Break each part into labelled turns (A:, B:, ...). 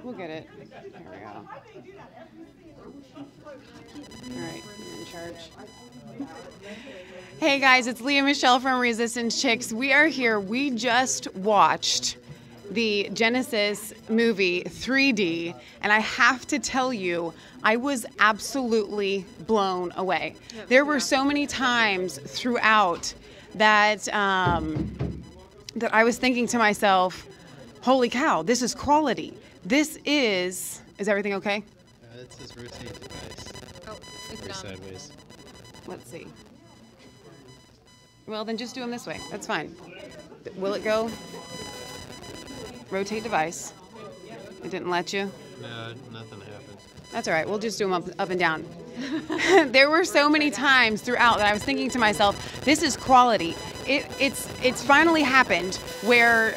A: We'll get it. Here we go. All right, you're in charge. Hey guys, it's Leah Michelle from Resistance Chicks. We are here. We just watched the Genesis movie 3D, and I have to tell you, I was absolutely blown away. There were so many times throughout that that I was thinking to myself, holy cow, this is quality. This is everything okay?
B: It says rotate device.
C: Oh, it's
B: Or
C: done.
B: sideways.
A: Let's see. Well, then just do them this way. That's fine. Will it go? Rotate device. It didn't let you?
B: No, nothing happened.
A: That's all right. We'll just do them up and down. There were so many times throughout that I was thinking to myself, this is quality. It's finally happened where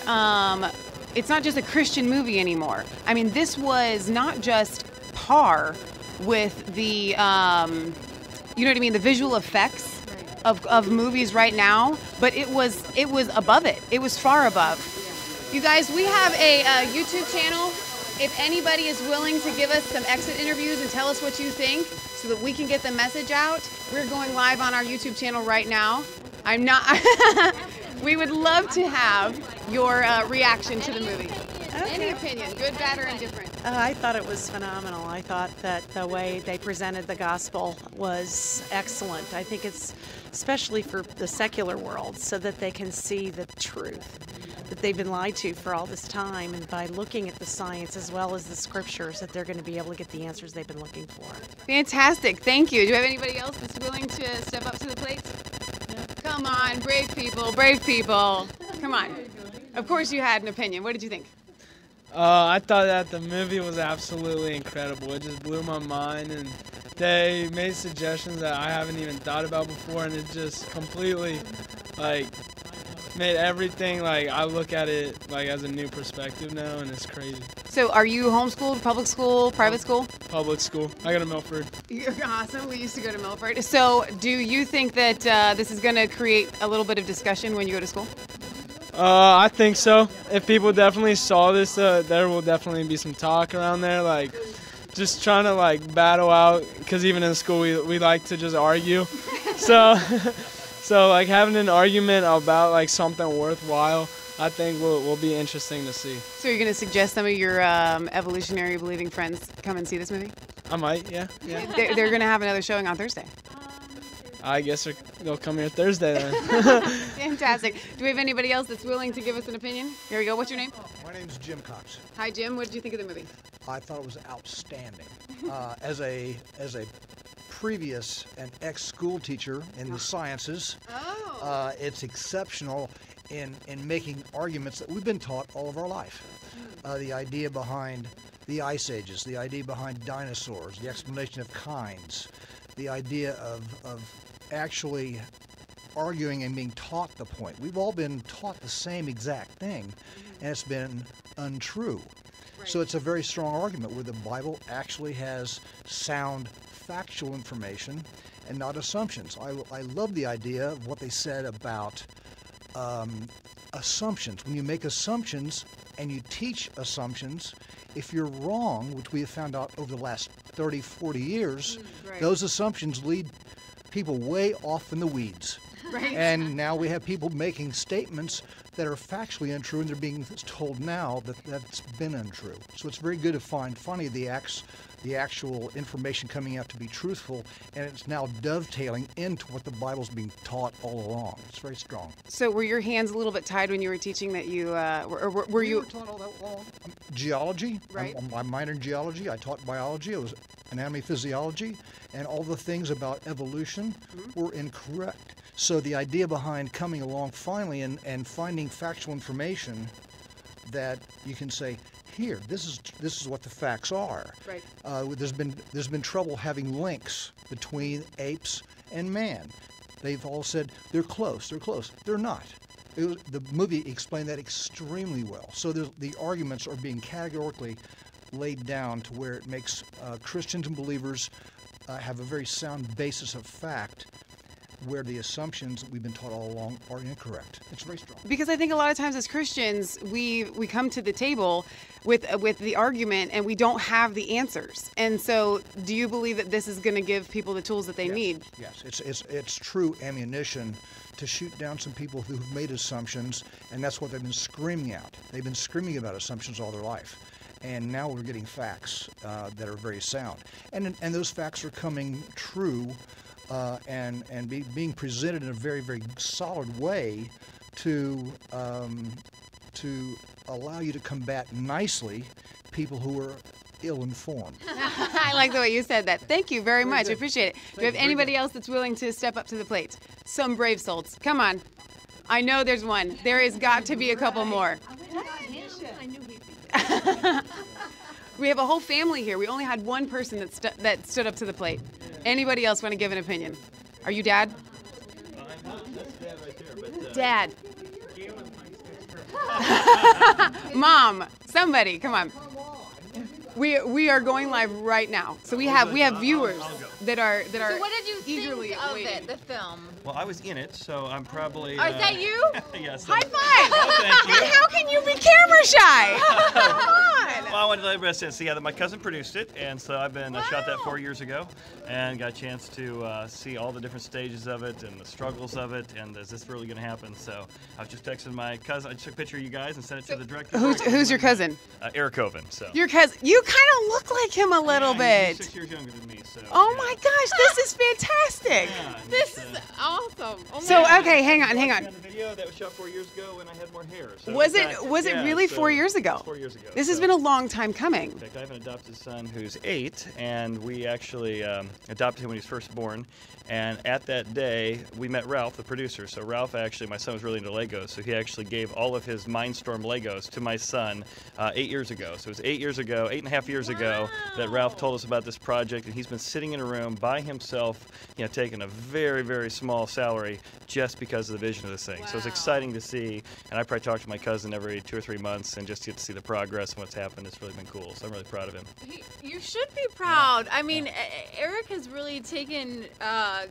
A: it's not just a Christian movie anymore. I mean, this was not just par with the, you know what I mean, the visual effects of movies right now, but it was above it. It was far above. You guys, we have a YouTube channel. If anybody is willing to give us some exit interviews and tell us what you think so that we can get the message out, we're going live on our YouTube channel right now. I'm not, we would love to have your reaction to the movie. Any opinion, good, bad, or indifferent?
D: I thought it was phenomenal. I thought that the way they presented the gospel was excellent. I think it's especially for the secular world so that they can see the truth that they've been lied to for all this time, and by looking at the science as well as the scriptures that they're going to be able to get the answers they've been looking for.
A: Fantastic. Thank you. Do you have anybody else that's willing to step up to the plate? Come on, brave people, brave people. Come on. Of course you had an opinion. What did you think?
E: I thought that the movie was absolutely incredible. It just blew my mind, and they made suggestions that I haven't even thought about before, and it just completely, made everything, I look at it, as a new perspective now, and it's crazy.
A: So are you homeschooled, public school, private school?
E: Public school. I go to Milford.
A: You're awesome. We used to go to Milford. So do you think that this is going to create a little bit of discussion when you go to school?
E: I think so. If people definitely saw this, there will definitely be some talk around there, just trying to battle out, because even in school we like to just argue. So having an argument about something worthwhile, I think will be interesting to see.
A: So you're going to suggest some of your evolutionary believing friends come and see this movie?
E: I might, yeah.
A: They're going to have another showing on Thursday.
E: I guess they'll come here Thursday then.
A: Fantastic. Do we have anybody else that's willing to give us an opinion? Here we go. What's your name?
F: My name's Jim Cox.
A: Hi, Jim. What did you think of the movie?
F: I thought it was outstanding. As a previous and ex-school teacher in the sciences, it's exceptional in making arguments that we've been taught all of our life. The idea behind the ice ages, the idea behind dinosaurs, the explanation of kinds, the idea of actually arguing and being taught the point. We've all been taught the same exact thing, and it's been untrue. Right. So it's a very strong argument where the Bible actually has sound factual information and not assumptions. I love the idea of what they said about assumptions. When you make assumptions and you teach assumptions, if you're wrong, which we have found out over the last 30, 40 years, those assumptions lead people way off in the weeds. Right. And now we have people making statements that are factually untrue, and they're being told now that that's been untrue. So it's very good to find funny the actual information coming out to be truthful, and it's now dovetailing into what the Bible's being taught all along. It's very strong.
A: So were your hands a little bit tied when you were teaching that you, were you...
F: We were taught all that long. Geology.
A: Right.
F: I minored in geology. I taught biology. It was anatomy, physiology, and all the things about evolution were incorrect. So the idea behind coming along finally and finding factual information that you can say, here, this is what the facts are.
A: Right.
F: There's been trouble having links between apes and man. They've all said they're close. They're not. The movie explained that extremely well. So the arguments are being categorically laid down to where it makes Christians and believers have a very sound basis of fact where the assumptions that we've been taught all along are incorrect. It's very strong.
A: Because I think a lot of times as Christians, we come to the table with the argument and we don't have the answers. And so do you believe that this is going to give people the tools that they need?
F: Yes, it's true ammunition to shoot down some people who've made assumptions, and that's what they've been screaming out. They've been screaming about assumptions all their life. And now we're getting facts that are very sound. And those facts are coming true and being presented in a very, very solid way to allow you to combat nicely people who are ill-informed.
A: I like the way you said that. Thank you very much.
F: good.
A: I appreciate it. Do you have anybody else that's willing to step up to the plate? Some brave souls. Come on. I know there's one. There has got to be a couple more. We have a whole family here. We only had one person that stood up to the plate. Anybody else want to give an opinion? Are you Dad?
B: That's Dad right there. But,
A: Dad. Mom. Somebody. Come on. We are going live right now. So we have viewers that are
C: So what did you
A: eagerly
C: think of
A: waiting.
C: it, the film?
G: Well, I was in it, so I'm probably.
C: Oh, is that you?
G: Yes.
A: High five!
G: Thank you.
A: How can you be camera shy? Come on!
G: Well, I wanted to let everybody see that my cousin produced it, and so I've been shot that 4 years ago, and got a chance to see all the different stages of it and the struggles of it, and is this really going to happen? So I was just texting my cousin. I took a picture of you guys and sent it to the director.
A: Who's your cousin?
G: Eric Coven. So.
A: Your cousin. You kind of look like him a little
G: He's
A: bit.
G: 6 years younger than me. So.
A: Oh
G: yeah.
A: my gosh, this is fantastic.
G: Yeah, and
C: This
G: it's,
C: is awesome. Oh my
A: So
C: God.
A: okay, hang on.
G: On the video that was shot 4 years ago when I had more hair. So
A: Was
G: in
A: it
G: fact,
A: really
G: so
A: 4 years
G: it
A: ago?
G: was 4 years ago.
A: This has
G: so.
A: been a long time coming.
G: In fact, I have an adopted son who's 8, and we actually adopted him when he was first born. And at that day, we met Ralph, the producer. So Ralph actually, my son was really into Legos, so he actually gave all of his Mindstorm Legos to my son 8 years ago. So it was 8 years ago, 8.5 years ago, that Ralph told us about this project, and he's been sitting in a room by himself, taking a very, very small salary just because of the vision of this thing. So it's exciting to see, and I probably talk to my cousin every 2 or 3 months and just get to see the progress and what's happened. It's really been cool, so I'm really proud of him.
C: You should be proud. I mean, Eric has really taken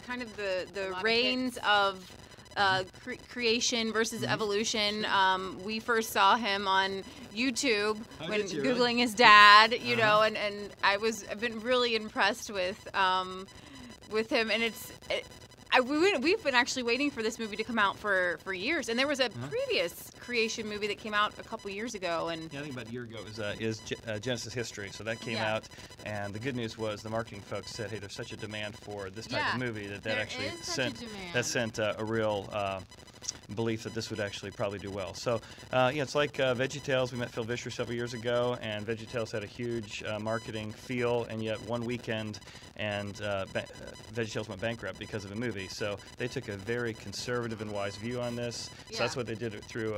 C: kind of the reins of creation versus evolution. We first saw him on YouTube when
B: did you?
C: Googling his dad, know, and I've been really impressed with him, and we've been actually waiting for this movie to come out for years, and there was a previous creation movie that came out a couple years ago, and
G: Yeah, I think about a year ago is Genesis History, so that came out, and the good news was the marketing folks said, hey, there's such a demand for this type of movie that
C: there
G: actually
C: is such a demand.
G: sent a real belief that this would actually probably do well. So, it's like VeggieTales. We met Phil Vischer several years ago, and VeggieTales had a huge marketing feel, and yet one weekend, and VeggieTales went bankrupt because of a movie. So they took a very conservative and wise view on this. So that's what they did through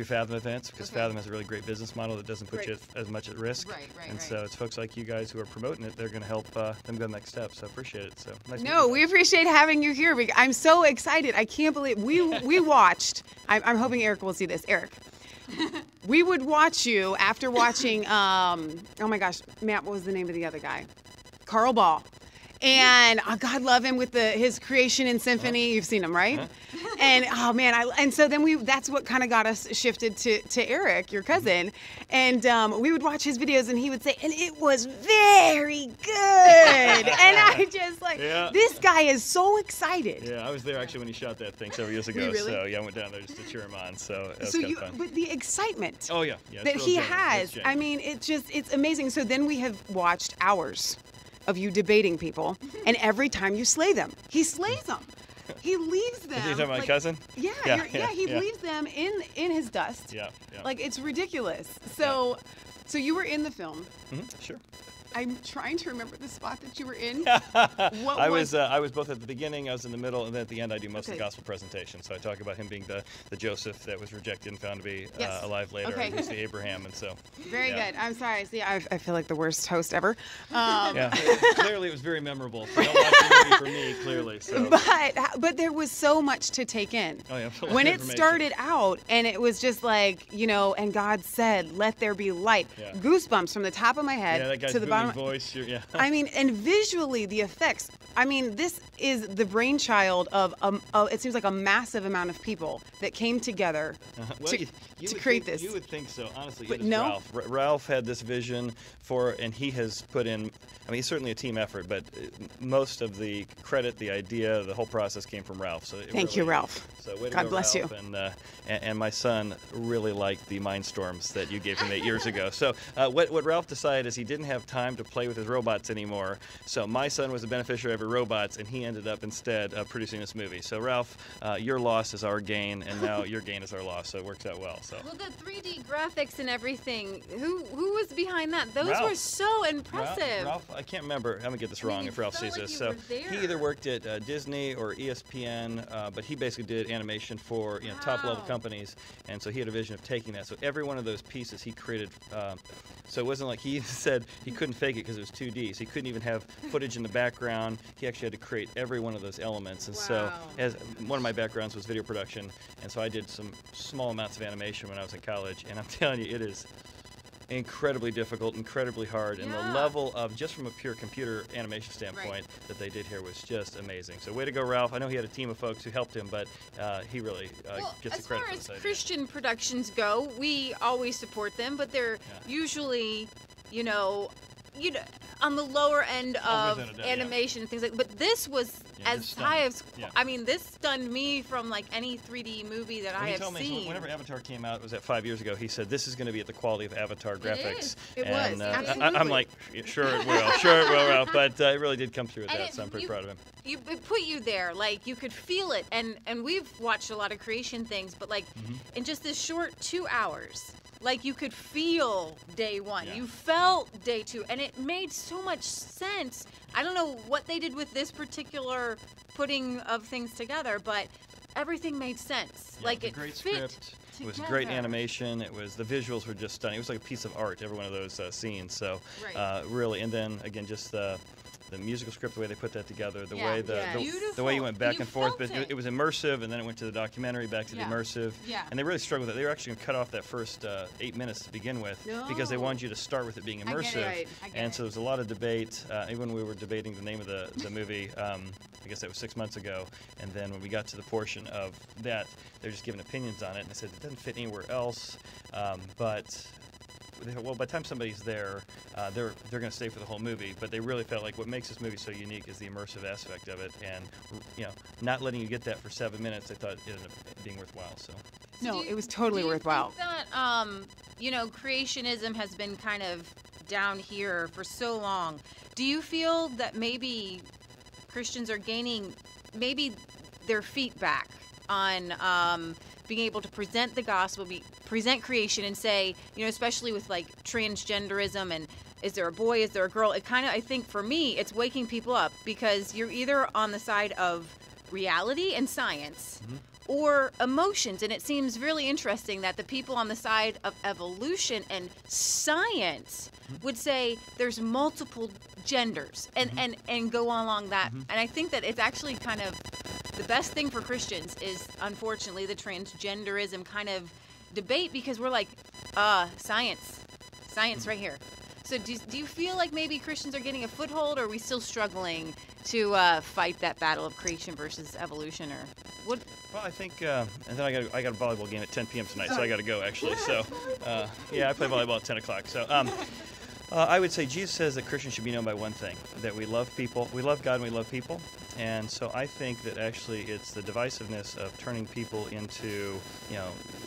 G: Fathom Events, because Fathom has a really great business model that doesn't put you as much at risk.
A: Right.
G: And so it's folks like you guys who are promoting it. They're going to help them go the next step. So I appreciate it. So nice meeting
A: No,
G: you
A: we
G: guys.
A: appreciate having you here. I'm so excited. I can't believe we watched. I'm hoping Eric will see this. Eric, we would watch you after watching. Oh my gosh, Matt, what was the name of the other guy? Carl Ball. And God love him with his creation in symphony. You've seen him, right? And oh man, and so then that's what kind of got us shifted to Eric, your cousin, and we would watch his videos, and he would say, and it was very good, and I just this guy is so excited.
G: Yeah, I was there actually when he shot that thing several years ago.
A: Were you really?
G: So yeah, I went down there just to cheer him on. So that was
A: So
G: kind of fun.
A: but the excitement
G: Oh yeah, it's
A: that
G: real
A: he
G: genuine.
A: has,
G: It's genuine.
A: I mean, it's amazing. So then we have watched hours of you debating people, and every time you slay them, he slays them. He leaves them.
G: Is he talking about my cousin?
A: Yeah, he leaves them in his dust.
G: Yeah.
A: Like, it's ridiculous. So you were in the film.
G: Sure.
A: I'm trying to remember the spot that you were in.
G: I was both at the beginning, I was in the middle, and then at the end I do most of the
A: Okay.
G: gospel presentation. So I talk about him being the Joseph that was rejected and found to be
A: Yes.
G: alive later.
A: Okay.
G: And he's the Abraham, and so.
A: Very
G: Yeah.
A: good. I'm sorry. See, I feel like the worst host ever.
G: Yeah, clearly it was very memorable. So don't watch the movie for me, clearly. So.
A: But there was so much to take in.
G: Oh, yeah, full of
A: When it
G: information.
A: started out, and it was just like, and God said, "Let there be light."
G: Yeah.
A: Goosebumps from the top of my head
G: Yeah, that guy's
A: to the bottom.
G: voice. Yeah.
A: I mean, and visually, the effects. I mean, this is the brainchild of, it seems like a massive amount of people that came together
G: Well,
A: to
G: you would
A: create
G: think-
A: this.
G: You would think so. Honestly,
A: But
G: it is
A: no?
G: Ralph. Ralph had this vision and he has put in, I mean, it's certainly a team effort, but most of the credit, the idea, the whole process came from Ralph. So
A: Thank you, Ralph.
G: So way to
A: God
G: go,
A: bless you.
G: Ralph. And my son really liked the Mindstorms that you gave him 8 years ago. So what Ralph decided is he didn't have time to play with his robots anymore. So my son was the beneficiary of robots, and he ended up instead producing this movie. So Ralph, your loss is our gain, and now your gain is our loss. So it works out well. So.
C: Well, the 3D graphics and everything, who was behind that? Those
G: Ralph.
C: were so impressive.
G: Ralph, I can't remember. I'm gonna get this wrong
C: you
G: if Ralph
C: felt
G: sees
C: like
G: this.
C: you
G: So
C: were there.
G: he either worked at Disney or ESPN, but he basically did animation for top level
C: Wow.
G: companies, and so he had a vision of taking that. So every one of those pieces he created. So it wasn't like he said he couldn't fake it because it was 2D. So he couldn't even have footage in the background. He actually had to create every one of those elements. And so, as one of my backgrounds was video production, and so I did some small amounts of animation when I was in college. And I'm telling you, it is incredibly difficult, incredibly hard, and the
C: Yeah.
G: level of, just from a pure computer animation standpoint, that they did here was just amazing. So way to go, Ralph. I know he had a team of folks who helped him, but he really
C: Well,
G: gets the
C: as
G: credit
C: far
G: for
C: as
G: this idea.
C: Christian productions go, we always support them, but they're usually, on the lower end of
G: without a doubt, yeah.
C: animation and things like. But this was
G: Yeah, this
C: as
G: stunned.
C: high as.
G: Yeah.
C: I mean, this stunned me from like any 3D movie that I
G: He
C: have
G: told me, so
C: seen.
G: whenever Avatar came out, it was that 5 years ago, he said, this is going to be at the quality of Avatar graphics.
C: is.
A: It
G: and,
A: was,
G: I'm
A: absolutely.
G: like, yeah, sure it will, sure it will, Ralph. But it really did come through with
C: And
G: that, so I'm pretty proud of him.
C: It put you there, like you could feel it, and we've watched a lot of creation things, but like
G: Mm-hmm.
C: in just this short 2 hours, like you could feel day one,
G: Yeah.
C: you felt day two, and it made so much sense. I don't know what they did with this particular putting of things together, but everything made sense.
G: Yeah,
C: like
G: it was
C: it
G: a great
C: fit
G: script. It was great
C: together.
G: animation. The visuals were just stunning. It was like a piece of art, every one of those scenes. So
C: Right.
G: really, and then again, just the musical script, the way they put that together, the
C: Yeah,
G: way
C: yeah.
G: the way
C: Beautiful.
G: you went back
C: You
G: and forth,
C: felt
G: but
C: it.
G: it was immersive, and then it went to the documentary, back to
C: Yeah.
G: the immersive.
C: Yeah.
G: And they really struggled with it. They were actually going to cut off that first 8 minutes to begin with because they
A: No.
G: wanted you to start with it being
A: I get it,
G: immersive.
A: right. I get
G: And
A: it.
G: so there was a lot of debate. Even when we were debating the name of the movie, I guess that was 6 months ago. And then when we got to the portion of that, they're just giving opinions on it, and they said it doesn't fit anywhere else. But well, by the time somebody's there, they're going to stay for the whole movie. But they really felt like what makes this movie so unique is the immersive aspect of it, and not letting you get that for 7 minutes. They thought it ended up being worthwhile. So.
A: No,
C: Do
A: it was totally
C: do you
A: worthwhile.
C: think that creationism has been kind of down here for so long? Do you feel that maybe Christians are gaining maybe their feet back on being able to present the gospel, present creation, and say, especially with like transgenderism and is there a boy, is there a girl? It kind of, I think for me, it's waking people up because you're either on the side of reality and science or emotions. And it seems really interesting that the people on the side of evolution and science would say there's multiple genders and go along that. And I think that it's actually kind of the best thing for Christians is, unfortunately, the transgenderism kind of debate because we're like, science right here. So do you feel like maybe Christians are getting a foothold, or are we still struggling to fight that battle of creation versus evolution, or what?
G: Well, I think, and then I got a volleyball game at 10 p.m. tonight, so I got to go actually. So, I play volleyball at 10 o'clock. So, I would say Jesus says that Christians should be known by one thing: that we love people, we love God, and we love people. And so I think that actually it's the divisiveness of turning people into,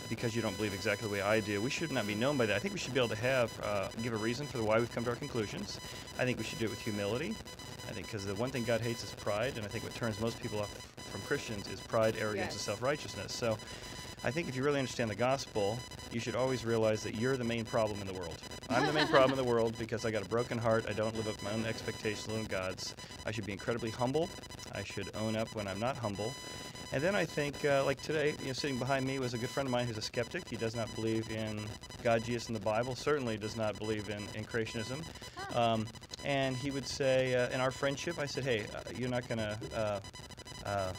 G: because you don't believe exactly the way I do. We should not be known by that. I think we should be able to give a reason for why we've come to our conclusions. I think we should do it with humility. I think because the one thing God hates is pride, and I think what turns most people off from Christians is pride, arrogance, and self-righteousness. So I think if you really understand the gospel, you should always realize that you're the main problem in the world. I'm the main problem in the world because I got a broken heart. I don't live up to my own expectations, let alone God's. I should be incredibly humble. I should own up when I'm not humble. And then I think, like today, sitting behind me was a good friend of mine who's a skeptic. He does not believe in God, Jesus, and the Bible. Certainly does not believe in creationism. And he would say, in our friendship, I said, hey, you're not going to...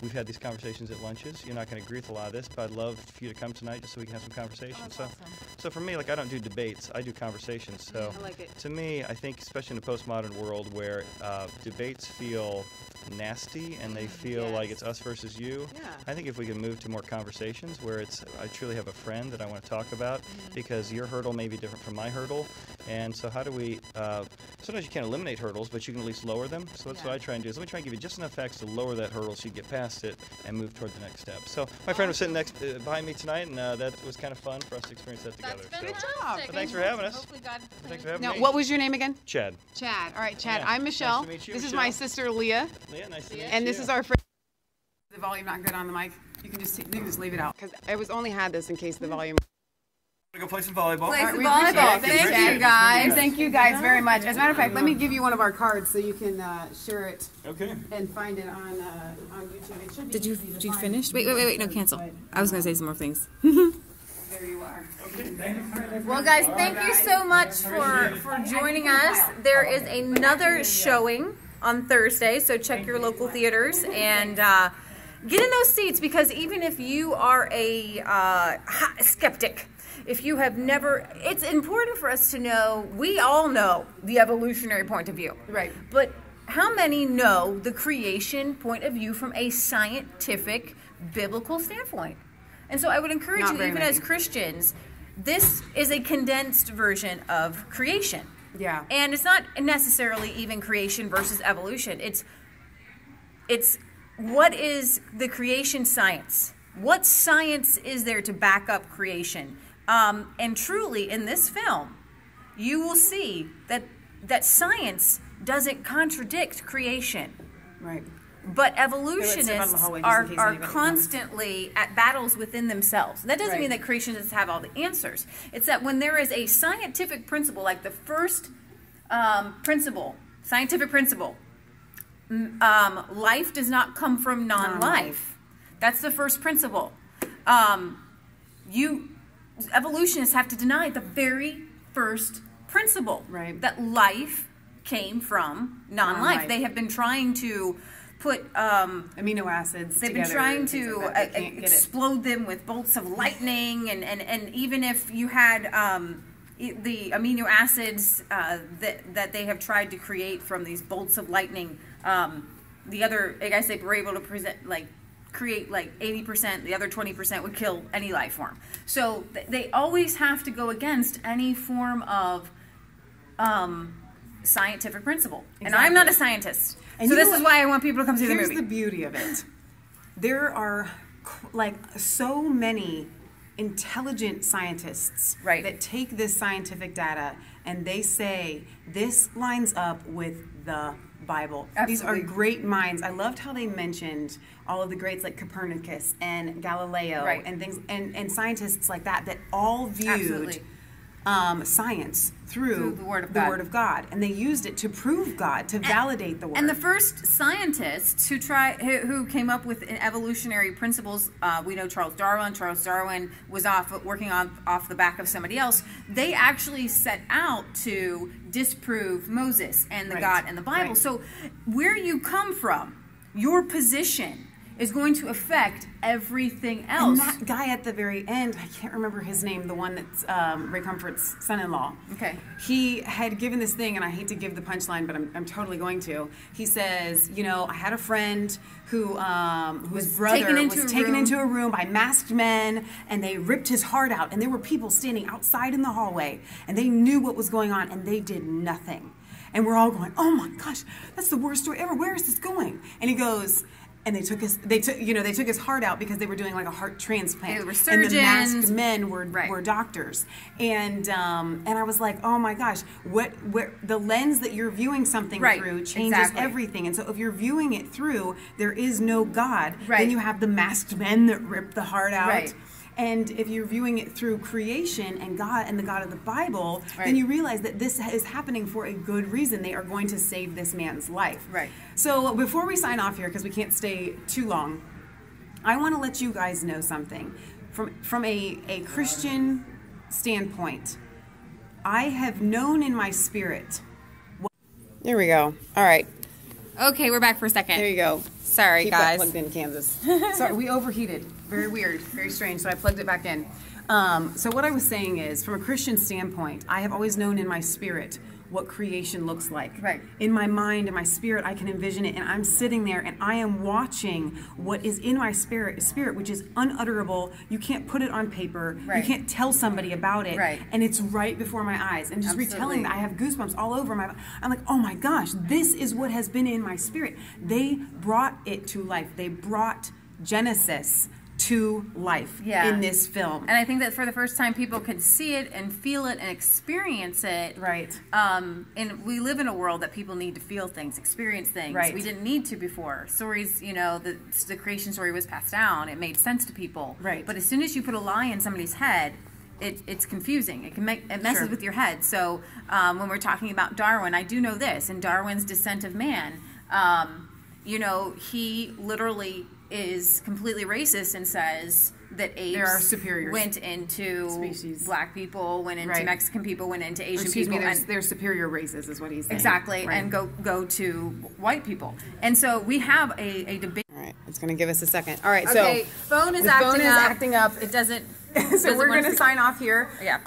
G: We've had these conversations at lunches. You're not going to agree with a lot of this, but I'd love for you to come tonight just so we can have some conversation. So so for me, like, I don't do debates. I do conversations. So
A: I like it.
G: to me, I think, especially in the postmodern world where debates feel nasty and they feel like it's us versus you,
A: Yeah.
G: I think if we can move to more conversations where it's I truly have a friend that I want to talk about because your hurdle may be different from my hurdle, and so how do we sometimes you can't eliminate hurdles, but you can at least lower them. So that's what I try and do is let me try and give you just enough facts to lower that hurdle so you get past it and move toward the next step. So my friend was sitting next behind me tonight, and that was kind of fun for us to experience that together.
C: That's
G: So,
C: fantastic.
G: thanks for having us.
C: Hopefully God
G: thanks for having
A: Now,
G: me.
A: what was your name again?
G: Chad.
A: Chad. All right, Chad.
G: Yeah.
A: I'm Michelle.
G: Nice to meet you,
A: This is
G: Michelle.
A: my sister Leah,
G: Leah, nice to meet you.
A: and this is our friend. The volume not good on the mic. You can just leave it out because I was only had this in case the volume.
B: Go play some volleyball.
C: Play some
A: we
C: volleyball.
A: appreciate it.
C: Thank you, guys.
A: Thank you guys very much. As a matter of fact, let me give you one of our cards so you can share it
B: Okay.
A: and find it on YouTube. It should be
H: Did you
A: easy to
H: did you
A: find.
H: finish? Wait, no, cancel. I was gonna say some more things.
A: There you are.
C: Well, guys, thank you so much for joining us. There is another showing on Thursday, so check your local theaters and get in those seats, because even if you are a skeptic, if you have never, it's important for us to know, we all know the evolutionary point of view.
A: Right.
C: But how many know the creation point of view from a scientific, biblical standpoint? And so I would encourage
A: Not
C: you,
A: very
C: even
A: many.
C: as Christians, this is a condensed version of creation.
A: Yeah.
C: And it's not necessarily even creation versus evolution. It's what is the creation science? What science is there to back up creation? And truly, in this film, you will see that science doesn't contradict creation.
A: Right.
C: But
A: Hey, let's step out of
C: evolutionists
A: the hallway just in case
C: are
A: anybody
C: constantly at battles within themselves. That doesn't
A: Right.
C: mean that creationists have all the answers. It's that when there is a scientific principle, like the first scientific principle, life does not come from non-life. That's the first principle. Evolutionists have to deny the very first principle,
A: Right.
C: that life came from non-life.
A: Non-life.
C: They have been trying to put
A: Amino acids.
C: they've been
A: together
C: trying
A: and things
C: to
A: like that. They can't get it.
C: explode them with bolts of lightning, and even if you had the amino acids that they have tried to create from these bolts of lightning, the other, I guess they were able to create like 80%, the other 20% would kill any life form. So they always have to go against any form of scientific principle. And I'm not a scientist.
A: And
C: So
A: you know
C: this is
A: what?
C: why I want people to come see the
A: Here's
C: movie.
A: the beauty of it. There are like so many intelligent scientists
C: Right.
A: that take this scientific data and they say this lines up with the Bible. These are
C: Absolutely.
A: great minds. I loved how they mentioned all of the greats like Copernicus and Galileo
C: Right.
A: and things and scientists like that all viewed
C: Absolutely.
A: Science through
C: the Word of
A: the
C: God.
A: Word of God, and they used it to prove God, to validate the Word.
C: And the first scientists who came up with evolutionary principles, we know Charles Darwin. Charles Darwin was working off the back of somebody else. They actually set out to disprove Moses and the
A: Right.
C: God and the Bible.
A: Right.
C: So where you come from, your position is going to affect everything
A: And
C: else.
A: that guy at the very end, I can't remember his name, the one that's Ray Comfort's son-in-law.
C: Okay.
A: He had given this thing, and I hate to give the punchline, but I'm totally going to. He says, I had a friend whose brother was taken into a room by masked men, and they ripped his heart out, and there were people standing outside in the hallway, and they knew what was going on, and they did nothing. And we're all going, oh my gosh, that's the worst story ever. Where is this going? And he goes, and they took his heart out because they were doing like a heart transplant.
C: They were
A: And the masked
C: surgeons.
A: men were doctors. And I was like, oh my gosh, where the lens that you're viewing something
C: Right,
A: through changes
C: exactly.
A: everything. And so if you're viewing it through, there is no God.
C: Right.
A: Then you have the masked men that rip the heart out.
C: Right.
A: And if you're viewing it through creation and God and the God of the Bible,
C: Right.
A: then you realize that this is happening for a good reason. They are going to save this man's life.
C: Right.
A: So before we sign off here, because we can't stay too long, I want to let you guys know something. From a Christian standpoint, I have known in my spirit. There we go. All right.
C: Okay, we're back for a second.
A: There you go.
C: Sorry,
A: Keep
C: guys.
A: that plugged in, Kansas. Sorry, we overheated. Very weird. Very strange. So I plugged it back in. So what I was saying is, from a Christian standpoint, I have always known in my spirit what creation looks like.
C: Right.
A: In my mind, in my spirit, I can envision it, and I'm sitting there and I am watching what is in my spirit, which is unutterable. You can't put it on paper.
C: Right.
A: You can't tell somebody about it.
C: Right.
A: And it's right before my eyes. And just retelling that, I have goosebumps all over my. I'm like, oh my gosh, this is what has been in my spirit. They brought it to life. They brought Genesis to life in this film.
C: And I think that for the first time, people could see it and feel it and experience it.
A: Right.
C: And we live in a world that people need to feel things, experience things.
A: Right.
C: We didn't need to before. Stories, you know, the creation story was passed down. It made sense to people.
A: Right.
C: But as soon as you put a lie in somebody's head, it's confusing. It messes with your head. So when we're talking about Darwin, I do know this. In Darwin's Descent of Man, you know, he literally is completely racist and says that apes went into
A: species.
C: Black people, went into Mexican people, went into Asian people.
A: They're superior races is what he's saying.
C: Exactly, and go to white people. And so we have a debate.
A: All right, it's going to give us a second. All right,
C: okay,
A: so
C: phone is
A: acting up.
C: It doesn't.
A: So we're going to sign off here.
C: Yeah.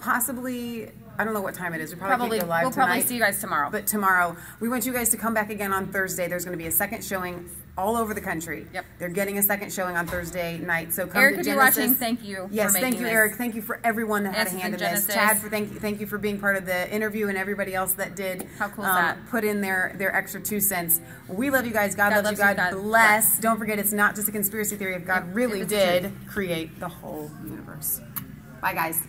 A: Possibly, I don't know what time it is. We'll probably
C: see you guys tomorrow.
A: But tomorrow, we want you guys to come back again on Thursday. There's going to be a second showing all over the country.
C: Yep.
A: They're getting a second showing on Thursday night. So come
C: Eric,
A: to
C: if
A: Genesis.
C: you're watching, thank you.
A: Yes,
C: for
A: thank
C: making
A: you,
C: this.
A: Eric. Thank you for everyone that had a
C: Yes,
A: hand in
C: Genesis.
A: this. Chad, thank you for being part of the interview, and everybody else that did.
C: How cool is that?
A: Put in their extra 2 cents. We love you guys. God loves you. God
C: you.
A: bless. Don't forget, it's not just a conspiracy theory. If God really did create the whole universe. Bye, guys.